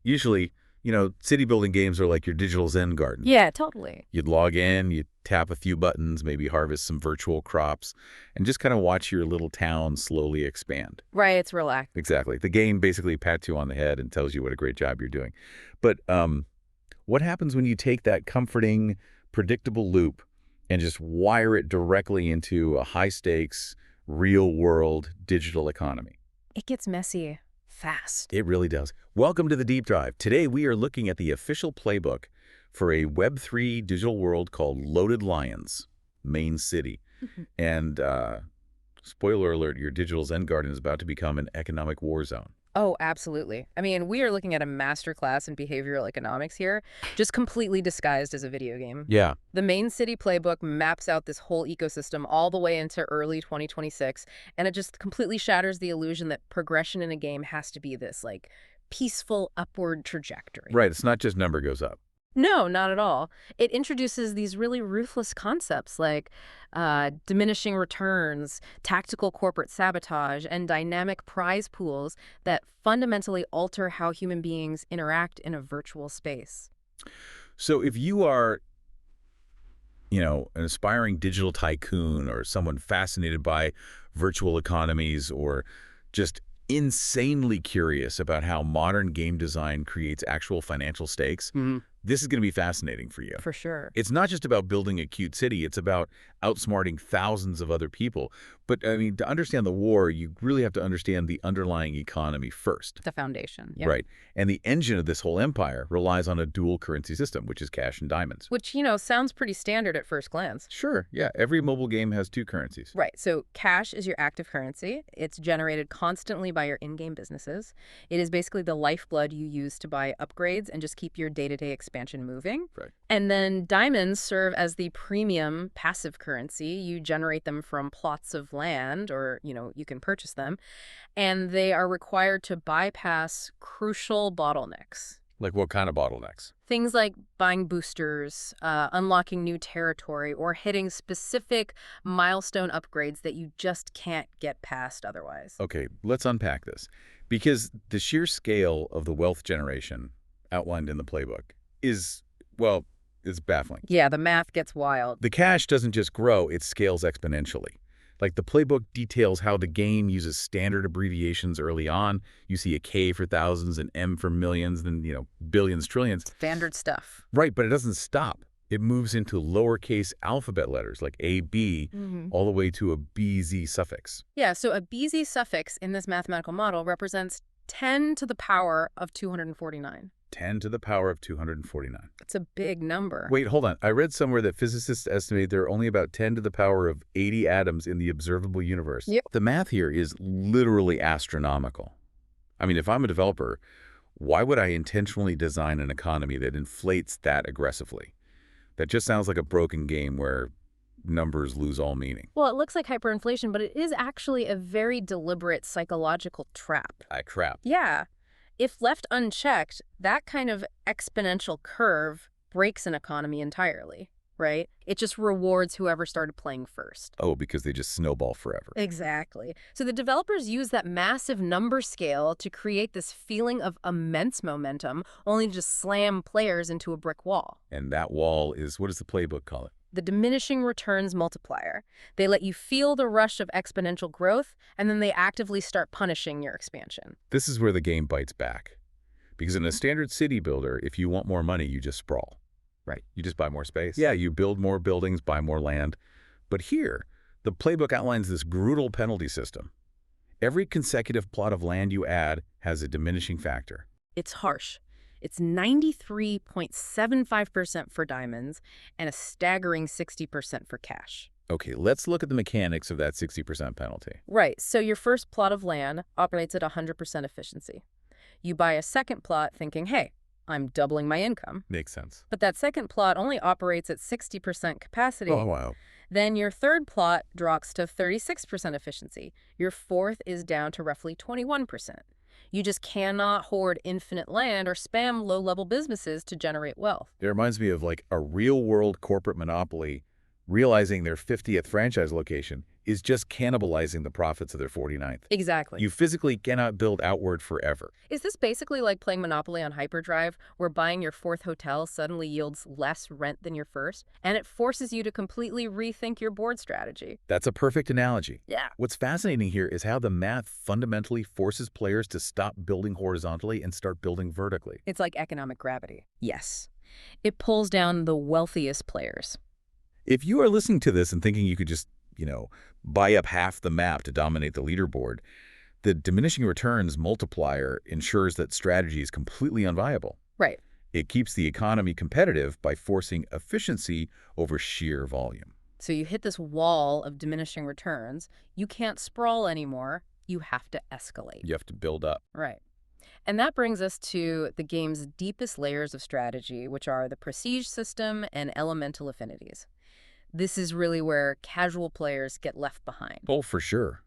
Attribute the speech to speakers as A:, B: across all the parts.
A: Usually, city building games are like your digital Zen garden.
B: Yeah, totally.
A: You'd log in, you'd tap a few buttons, maybe harvest some virtual crops, and just kind of watch your little town slowly expand.
B: Right, it's relaxed.
A: Exactly. The game basically pats you on the head and tells you what a great job you're doing. But what happens when you take that comforting, predictable loop and just wire it directly into a high-stakes, real-world digital economy?
B: It gets messy fast.
A: It really does. Welcome to the Deep Dive. Today we are looking at the official playbook for a Web3 digital world called Loaded Lions, Main City. And spoiler alert, your digital Zen garden is about to become an economic war zone.
B: Oh, absolutely. I mean, we are looking at a masterclass in behavioral economics here, just completely disguised as a video game.
A: Yeah.
B: The Main City playbook maps out this whole ecosystem all the way into early 2026, and it just completely shatters the illusion that progression in a game has to be this, like, peaceful upward trajectory.
A: Right. It's not just number goes up.
B: No, not at all. It introduces these really ruthless concepts like diminishing returns, tactical corporate sabotage, and dynamic prize pools that fundamentally alter how human beings interact in a virtual space.
A: So if you are, an aspiring digital tycoon or someone fascinated by virtual economies or just insanely curious about how modern game design creates actual financial stakes, this is going to be fascinating for you.
B: For sure.
A: It's not just about building a cute city. It's about outsmarting thousands of other people. But, I mean, to understand the war, you really have to understand the underlying economy first.
B: The foundation. Yeah.
A: Right. And the engine of this whole empire relies on a dual currency system, which is cash and diamonds.
B: Which, sounds pretty standard at first glance.
A: Sure. Yeah. Every mobile game has two currencies.
B: Right. So cash is your active currency. It's generated constantly by your in-game businesses. It is basically the lifeblood you use to buy upgrades and just keep your day-to-day expansion moving.
A: Right.
B: And then diamonds serve as the premium passive currency. You generate them from plots of land or, you can purchase them. And they are required to bypass crucial bottlenecks.
A: Like what kind of bottlenecks?
B: Things like buying boosters, unlocking new territory, or hitting specific milestone upgrades that you just can't get past otherwise.
A: Okay, let's unpack this. Because the sheer scale of the wealth generation outlined in the playbook is, well, it's baffling.
B: Yeah, the math gets wild.
A: The cash doesn't just grow, it scales exponentially. Like the playbook details how the game uses standard abbreviations early on. You see a K for thousands, an M for millions, then, billions, trillions.
B: Standard stuff.
A: Right, but it doesn't stop. It moves into lowercase alphabet letters like A, B, all the way to a BZ suffix.
B: Yeah, so a BZ suffix in this mathematical model represents 10 to the power of 249.
A: 10 to the power of 249.
B: That's a big number.
A: Wait, hold on. I read somewhere that physicists estimate there are only about 10 to the power of 80 atoms in the observable universe.
B: Yep.
A: The math here is literally astronomical. I mean, if I'm a developer, why would I intentionally design an economy that inflates that aggressively? That just sounds like a broken game where numbers lose all meaning.
B: Well, it looks like hyperinflation, but it is actually a very deliberate psychological trap.
A: A trap.
B: Yeah. If left unchecked, that kind of exponential curve breaks an economy entirely, right? It just rewards whoever started playing first.
A: Oh, because they just snowball forever.
B: Exactly. So the developers use that massive number scale to create this feeling of immense momentum, only to just slam players into a brick wall.
A: And that wall is, what does the playbook call it?
B: The diminishing returns multiplier. They let you feel the rush of exponential growth, and then they actively start punishing your expansion.
A: This is where the game bites back. Because in a standard city builder, if you want more money, you just sprawl. Right. You just buy more space. Yeah, you build more buildings, buy more land. But here, the playbook outlines this brutal penalty system. Every consecutive plot of land you add has a diminishing factor.
B: It's harsh. It's 93.75% for diamonds and a staggering 60% for cash.
A: Okay, let's look at the mechanics of that 60% penalty.
B: Right, so your first plot of land operates at 100% efficiency. You buy a second plot thinking, hey, I'm doubling my income.
A: Makes sense.
B: But that second plot only operates at 60% capacity.
A: Oh, wow.
B: Then your third plot drops to 36% efficiency. Your fourth is down to roughly 21%. You just cannot hoard infinite land or spam low-level businesses to generate wealth.
A: It reminds me of like a real-world corporate monopoly realizing their 50th franchise location is just cannibalizing the profits of their 49th.
B: Exactly.
A: You physically cannot build outward forever.
B: Is this basically like playing Monopoly on hyperdrive, where buying your fourth hotel suddenly yields less rent than your first, and it forces you to completely rethink your board strategy?
A: That's a perfect analogy.
B: Yeah.
A: What's fascinating here is how the math fundamentally forces players to stop building horizontally and start building vertically.
B: It's like economic gravity. Yes. It pulls down the wealthiest players.
A: If you are listening to this and thinking you could just, buy up half the map to dominate the leaderboard, the diminishing returns multiplier ensures that strategy is completely unviable.
B: Right.
A: It keeps the economy competitive by forcing efficiency over sheer volume.
B: So you hit this wall of diminishing returns. You can't sprawl anymore. You have to escalate.
A: You have to build up.
B: Right. And that brings us to the game's deepest layers of strategy, which are the prestige system and elemental affinities. This is really where casual players get left behind.
A: Oh, for sure.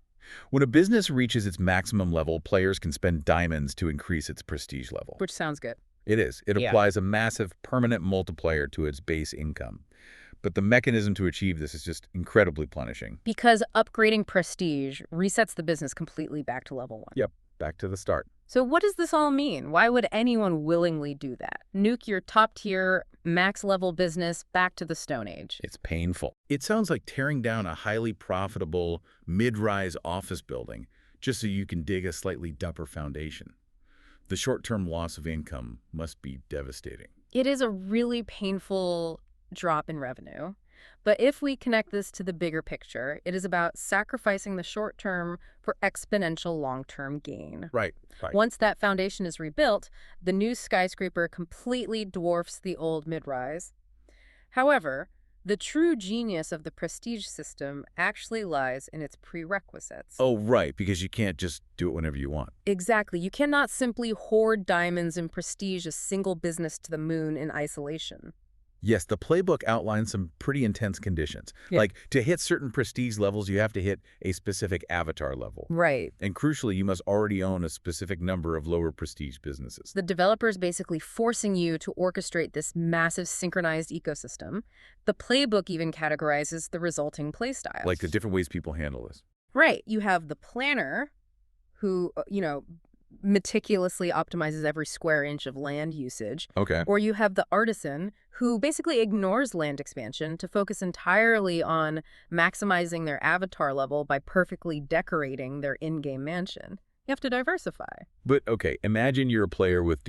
A: When a business reaches its maximum level, players can spend diamonds to increase its prestige level.
B: Which sounds good.
A: It is. It applies a massive permanent multiplier to its base income. But the mechanism to achieve this is just incredibly punishing.
B: Because upgrading prestige resets the business completely back to level 1.
A: Yep, back to the start.
B: So what does this all mean? Why would anyone willingly do that? Nuke your top-tier, max-level business back to the Stone Age.
A: It's painful. It sounds like tearing down a highly profitable, mid-rise office building just so you can dig a slightly deeper foundation. The short-term loss of income must be devastating.
B: It is a really painful drop in revenue. But if we connect this to the bigger picture, it is about sacrificing the short term for exponential long-term gain.
A: Right.
B: Once that foundation is rebuilt, the new skyscraper completely dwarfs the old mid-rise. However, the true genius of the prestige system actually lies in its prerequisites.
A: Oh, right, because you can't just do it whenever you want.
B: Exactly. You cannot simply hoard diamonds and prestige a single business to the moon in isolation.
A: Yes, the playbook outlines some pretty intense conditions.
B: Yeah.
A: Like, to hit certain prestige levels, you have to hit a specific avatar level.
B: Right.
A: And crucially, you must already own a specific number of lower prestige businesses.
B: The developer is basically forcing you to orchestrate this massive synchronized ecosystem. The playbook even categorizes the resulting playstyles.
A: Like the different ways people handle this.
B: Right. You have the planner who, meticulously optimizes every square inch of land usage.
A: Okay.
B: Or you have the artisan who basically ignores land expansion to focus entirely on maximizing their avatar level by perfectly decorating their in-game mansion. You have to diversify.
A: But, okay, imagine you're a player with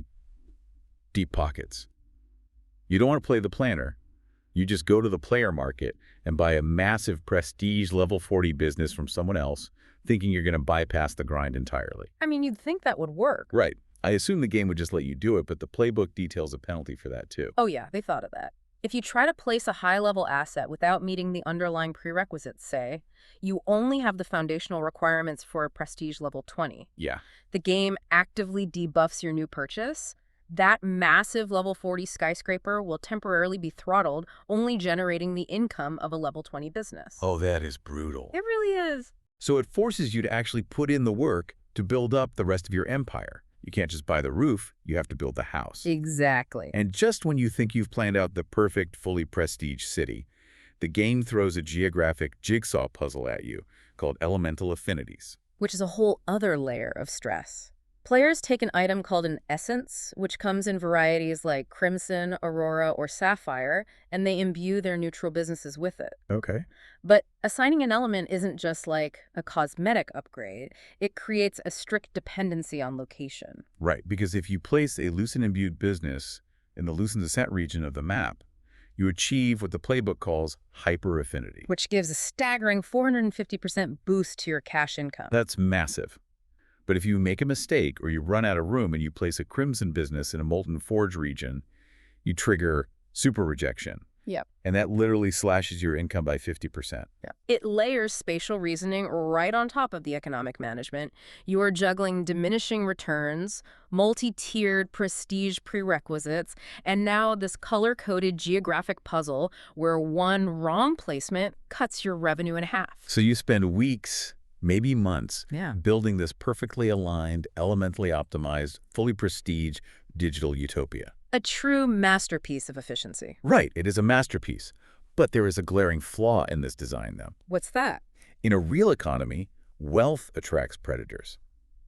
A: deep pockets. You don't want to play the planner. You just go to the player market and buy a massive prestige level 40 business from someone else, thinking you're going to bypass the grind entirely.
B: I mean, you'd think that would work.
A: Right. I assume the game would just let you do it, but the playbook details a penalty for that too.
B: Oh yeah, they thought of that. If you try to place a high-level asset without meeting the underlying prerequisites, say, you only have the foundational requirements for a prestige level 20.
A: Yeah.
B: The game actively debuffs your new purchase. That massive level 40 skyscraper will temporarily be throttled, only generating the income of a level 20 business.
A: Oh, that is brutal.
B: It really is.
A: So it forces you to actually put in the work to build up the rest of your empire. You can't just buy the roof, you have to build the house.
B: Exactly.
A: And just when you think you've planned out the perfect, fully prestige city, the game throws a geographic jigsaw puzzle at you called elemental affinities.
B: Which is a whole other layer of stress. Players take an item called an essence, which comes in varieties like Crimson, Aurora, or Sapphire, and they imbue their neutral businesses with it.
A: Okay.
B: But assigning an element isn't just like a cosmetic upgrade. It creates a strict dependency on location.
A: Right, because if you place a Lucent imbued business in the Lucent Descent region of the map, you achieve what the playbook calls hyper-affinity.
B: Which gives a staggering 450% boost to your cash income.
A: That's massive. But if you make a mistake or you run out of room and you place a Crimson business in a Molten Forge region, you trigger super rejection.
B: Yep.
A: And that literally slashes your income by 50%.
B: Yeah. It layers spatial reasoning right on top of the economic management. You are juggling diminishing returns, multi-tiered prestige prerequisites, and now this color-coded geographic puzzle where one wrong placement cuts your revenue in half.
A: So you spend weeks, maybe months,
B: Yeah.
A: building this perfectly aligned, elementally optimized, fully prestige digital utopia.
B: A true masterpiece of efficiency.
A: Right, it is a masterpiece. But there is a glaring flaw in this design, though.
B: What's that?
A: In a real economy, wealth attracts predators.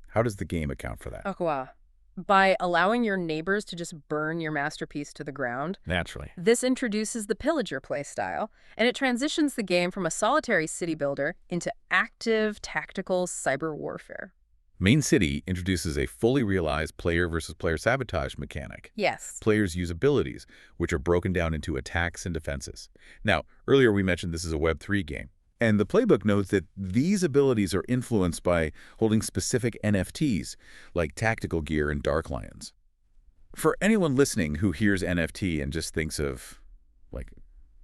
A: How does the game account for that?
B: Oh, wow. By allowing your neighbors to just burn your masterpiece to the ground.
A: Naturally.
B: This introduces the pillager playstyle, and it transitions the game from a solitary city builder into active, tactical cyber warfare.
A: Main City introduces a fully realized player versus player sabotage mechanic.
B: Yes.
A: Players use abilities, which are broken down into attacks and defenses. Now, earlier we mentioned this is a Web3 game. And the playbook notes that these abilities are influenced by holding specific NFTs, like tactical gear and Dark Lions. For anyone listening who hears NFT and just thinks of, like,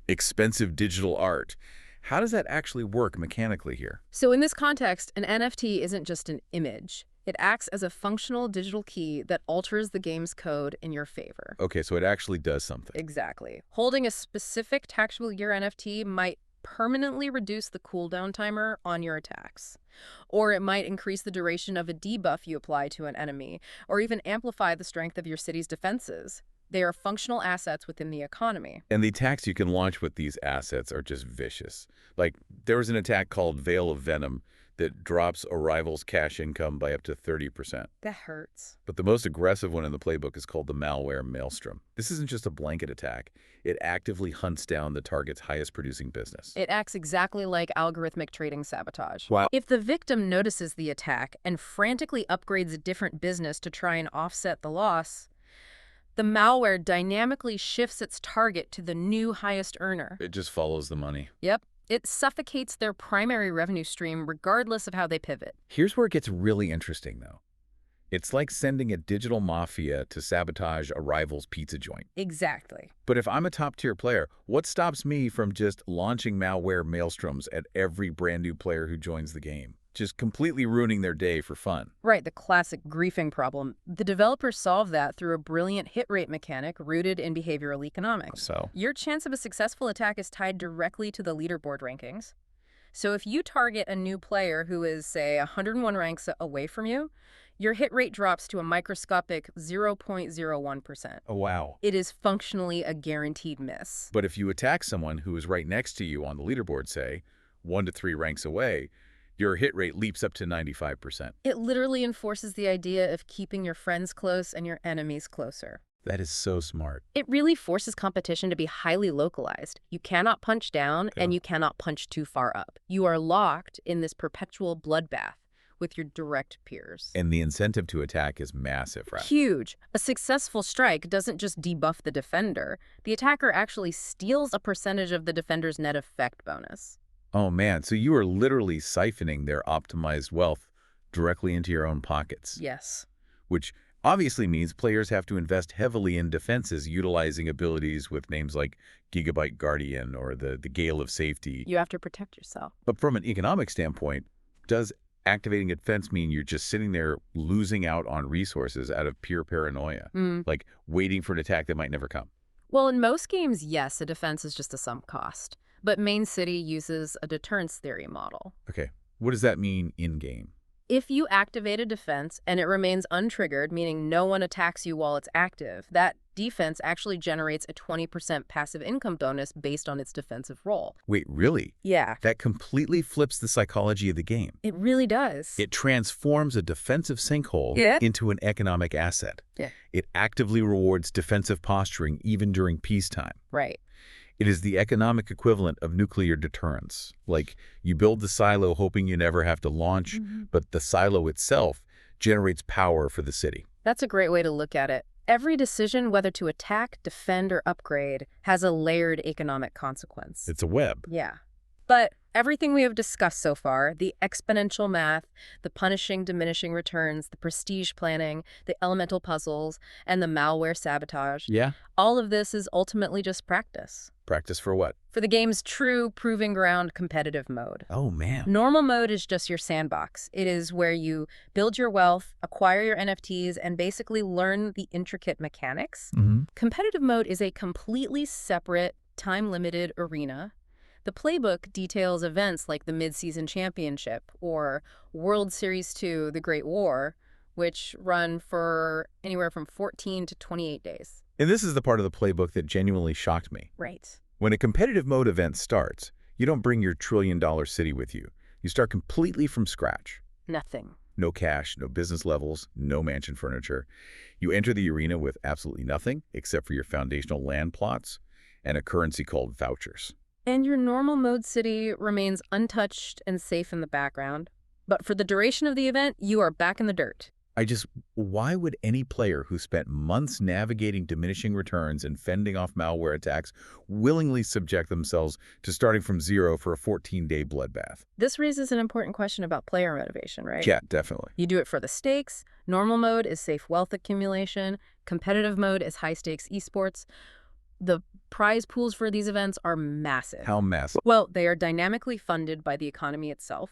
A: expensive digital art, how does that actually work mechanically here?
B: So in this context, an NFT isn't just an image. It acts as a functional digital key that alters the game's code in your favor.
A: Okay, so it actually does something.
B: Exactly. Holding a specific tactical gear NFT might permanently reduce the cooldown timer on your attacks. Or it might increase the duration of a debuff you apply to an enemy, or even amplify the strength of your city's defenses. They are functional assets within the economy.
A: And the attacks you can launch with these assets are just vicious. Like, there was an attack called Veil of Venom that drops a rival's cash income by up to 30%.
B: That hurts.
A: But the most aggressive one in the playbook is called the Malware Maelstrom. This isn't just a blanket attack. It actively hunts down the target's highest producing business.
B: It acts exactly like algorithmic trading sabotage.
A: Wow.
B: If the victim notices the attack and frantically upgrades a different business to try and offset the loss, the malware dynamically shifts its target to the new highest earner.
A: It just follows the money.
B: Yep. It suffocates their primary revenue stream regardless of how they pivot.
A: Here's where it gets really interesting, though. It's like sending a digital mafia to sabotage a rival's pizza joint.
B: Exactly.
A: But if I'm a top-tier player, what stops me from just launching malware maelstroms at every brand new player who joins the game? Just completely ruining their day for fun.
B: Right, the classic griefing problem. The developers solved that through a brilliant hit rate mechanic rooted in behavioral economics.
A: So,
B: Your chance of a successful attack is tied directly to the leaderboard rankings. So if you target a new player who is, say, 101 ranks away from you, your hit rate drops to a microscopic 0.01%.
A: oh wow.
B: It is functionally a guaranteed miss.
A: But if you attack someone who is right next to you on the leaderboard, say, 1 to 3 ranks away, your hit rate leaps up to 95%.
B: It literally enforces the idea of keeping your friends close and your enemies closer.
A: That is so smart.
B: It really forces competition to be highly localized. You cannot punch down and you cannot punch too far up. You are locked in this perpetual bloodbath with your direct peers.
A: And the incentive to attack is massive, right?
B: Huge. A successful strike doesn't just debuff the defender. The attacker actually steals a percentage of the defender's net effect bonus.
A: Oh man, so you are literally siphoning their optimized wealth directly into your own pockets.
B: Yes.
A: Which obviously means players have to invest heavily in defenses utilizing abilities with names like Gigabyte Guardian or the Gale of Safety.
B: You have to protect yourself.
A: But from an economic standpoint, does activating a defense mean you're just sitting there losing out on resources out of pure paranoia, like waiting for an attack that might never come?
B: Well, in most games, yes, a defense is just a sunk cost. But Main City uses a deterrence theory model.
A: Okay, what does that mean in-game?
B: If you activate a defense and it remains untriggered, meaning no one attacks you while it's active, that defense actually generates a 20% passive income bonus based on its defensive role.
A: Wait, really?
B: Yeah.
A: That completely flips the psychology of the game.
B: It really does.
A: It transforms a defensive sinkhole into an economic asset.
B: Yeah.
A: It actively rewards defensive posturing even during peacetime.
B: Right.
A: It is the economic equivalent of nuclear deterrence. Like, you build the silo hoping you never have to launch, but the silo itself generates power for the city.
B: That's a great way to look at it. Every decision, whether to attack, defend, or upgrade, has a layered economic consequence.
A: It's a web.
B: Yeah. But everything we have discussed so far, the exponential math, the punishing, diminishing returns, the prestige planning, the elemental puzzles, and the malware sabotage, all of this is ultimately just practice.
A: Practice for what?
B: For the game's true proving ground competitive mode.
A: Oh, man.
B: Normal mode is just your sandbox. It is where you build your wealth, acquire your NFTs, and basically learn the intricate mechanics. Competitive mode is a completely separate, time-limited arena. The playbook details events like the Mid-Season Championship or World Series 2, The Great War, which run for anywhere from 14 to 28 days.
A: And this is the part of the playbook that genuinely shocked me.
B: Right.
A: When a competitive mode event starts, you don't bring your trillion-dollar city with you. You start completely from scratch.
B: Nothing.
A: No cash, no business levels, no mansion furniture. You enter the arena with absolutely nothing except for your foundational land plots and a currency called vouchers.
B: And your normal mode city remains untouched and safe in the background. But for the duration of the event, you are back in the dirt.
A: Why would any player who spent months navigating diminishing returns and fending off malware attacks willingly subject themselves to starting from zero for a 14-day bloodbath?
B: This raises an important question about player motivation, right?
A: Yeah, definitely.
B: You do it for the stakes. Normal mode is safe wealth accumulation. Competitive mode is high-stakes esports. The prize pools for these events are massive.
A: How massive?
B: Well, they are dynamically funded by the economy itself.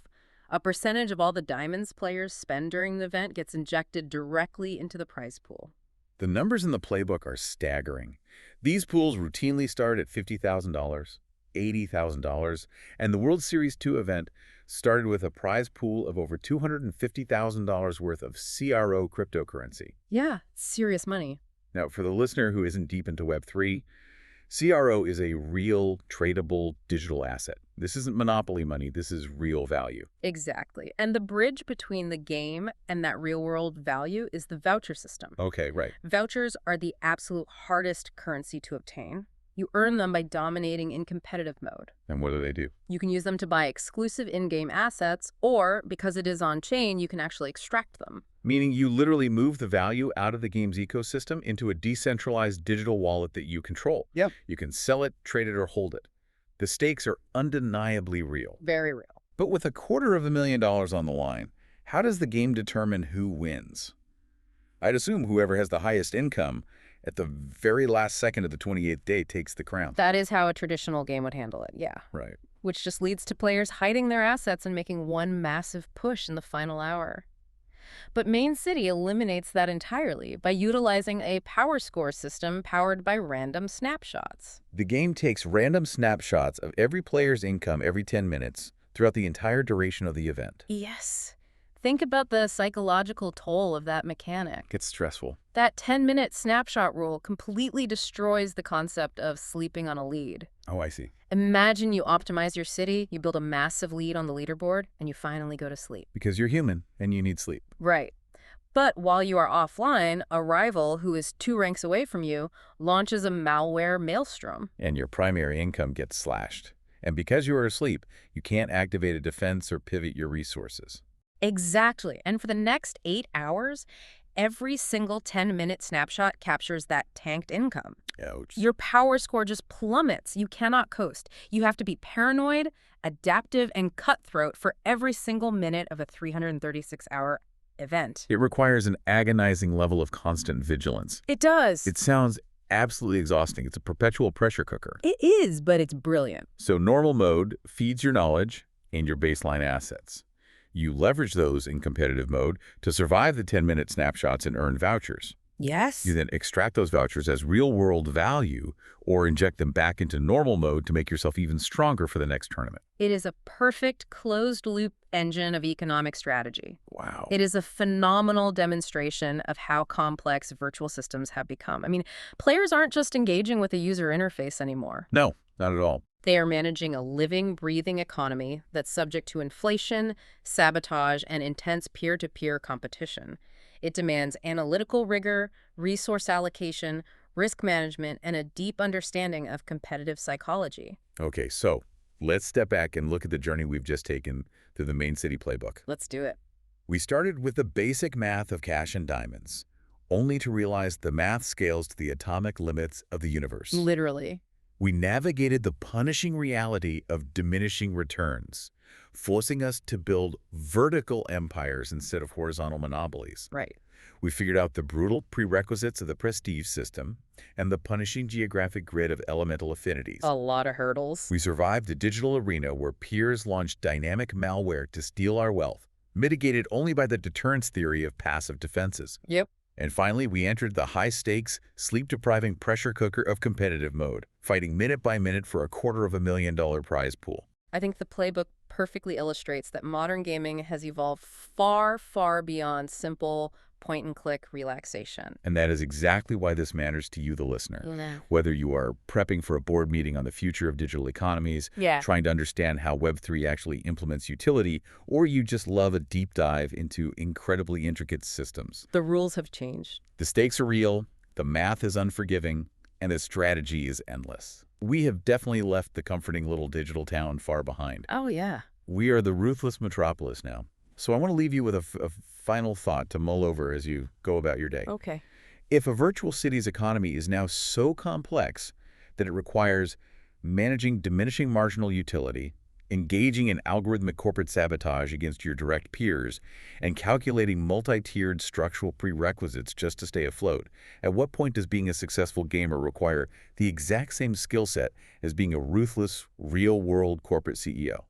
B: A percentage of all the diamonds players spend during the event gets injected directly into the prize pool.
A: The numbers in the playbook are staggering. These pools routinely start at $50,000, $80,000, and the World Series 2 event started with a prize pool of over $250,000 worth of CRO cryptocurrency.
B: Yeah, serious money.
A: Now, for the listener who isn't deep into Web3, CRO is a real, tradable digital asset. This isn't monopoly money. This is real value.
B: Exactly. And the bridge between the game and that real-world value is the voucher system.
A: Okay, right.
B: Vouchers are the absolute hardest currency to obtain. You earn them by dominating in competitive mode.
A: And what do?
B: You can use them to buy exclusive in-game assets, or, because it is on-chain, you can actually extract them.
A: Meaning you literally move the value out of the game's ecosystem into a decentralized digital wallet that you control.
C: Yep.
A: You can sell it, trade it, or hold it. The stakes are undeniably real.
B: Very real.
A: But with $250,000 on the line, how does the game determine who wins? I'd assume whoever has the highest income at the very last second of the 28th day takes the crown.
B: That is how a traditional game would handle it, yeah.
A: Right.
B: Which just leads to players hiding their assets and making one massive push in the final hour. But Main City eliminates that entirely by utilizing a power score system powered by random snapshots.
A: The game takes random snapshots of every player's income every 10 minutes throughout the entire duration of the event.
B: Yes. Think about the psychological toll of that mechanic.
A: It's stressful.
B: That 10-minute snapshot rule completely destroys the concept of sleeping on a lead.
A: Oh, I see.
B: Imagine you optimize your city, you build a massive lead on the leaderboard, and you finally go to sleep.
A: Because you're human and you need sleep.
B: Right. But while you are offline, a rival who is 2 ranks away from you launches a malware maelstrom.
A: And your primary income gets slashed. And because you are asleep, you can't activate a defense or pivot your resources.
B: Exactly. And for the next 8 hours, every single 10-minute snapshot captures that tanked income.
A: Ouch.
B: Your power score just plummets. You cannot coast. You have to be paranoid, adaptive, and cutthroat for every single minute of a 336-hour event.
A: It requires an agonizing level of constant vigilance.
B: It does.
A: It sounds absolutely exhausting. It's a perpetual pressure cooker.
B: It is, but it's brilliant.
A: So normal mode feeds your knowledge and your baseline assets. You leverage those in competitive mode to survive the 10-minute snapshots and earn vouchers.
B: Yes.
A: You then extract those vouchers as real-world value or inject them back into normal mode to make yourself even stronger for the next tournament.
B: It is a perfect closed-loop engine of economic strategy.
A: Wow.
B: It is a phenomenal demonstration of how complex virtual systems have become. I mean, players aren't just engaging with a user interface anymore.
A: No, not at all.
B: They are managing a living, breathing economy that's subject to inflation, sabotage, and intense peer-to-peer competition. It demands analytical rigor, resource allocation, risk management, and a deep understanding of competitive psychology.
A: Okay, so let's step back and look at the journey we've just taken through the Main City playbook.
B: Let's do it.
A: We started with the basic math of cash and diamonds, only to realize the math scales to the atomic limits of the universe.
B: Literally.
A: We navigated the punishing reality of diminishing returns, forcing us to build vertical empires instead of horizontal monopolies.
B: Right.
A: We figured out the brutal prerequisites of the prestige system and the punishing geographic grid of elemental affinities.
B: A lot of hurdles.
A: We survived a digital arena where peers launched dynamic malware to steal our wealth, mitigated only by the deterrence theory of passive defenses.
B: Yep.
A: And finally, we entered the high-stakes, sleep-depriving pressure cooker of competitive mode, fighting minute by minute for a $250,000 prize pool.
B: I think the playbook perfectly illustrates that modern gaming has evolved far, far beyond simple point-and-click relaxation.
A: And that is exactly why this matters to you, the listener.
B: Yeah.
A: Whether you are prepping for a board meeting on the future of digital economies,
B: Yeah.
A: trying to understand how Web3 actually implements utility, or you just love a deep dive into incredibly intricate systems.
B: The rules have changed.
A: The stakes are real, the math is unforgiving, and the strategy is endless. We have definitely left the comforting little digital town far behind.
B: Oh, yeah.
A: We are the ruthless metropolis now. So I want to leave you with a final thought to mull over as you go about your day.
B: Okay.
A: If a virtual city's economy is now so complex that it requires managing diminishing marginal utility, engaging in algorithmic corporate sabotage against your direct peers, and calculating multi-tiered structural prerequisites just to stay afloat, at what point does being a successful gamer require the exact same skill set as being a ruthless, real-world corporate CEO?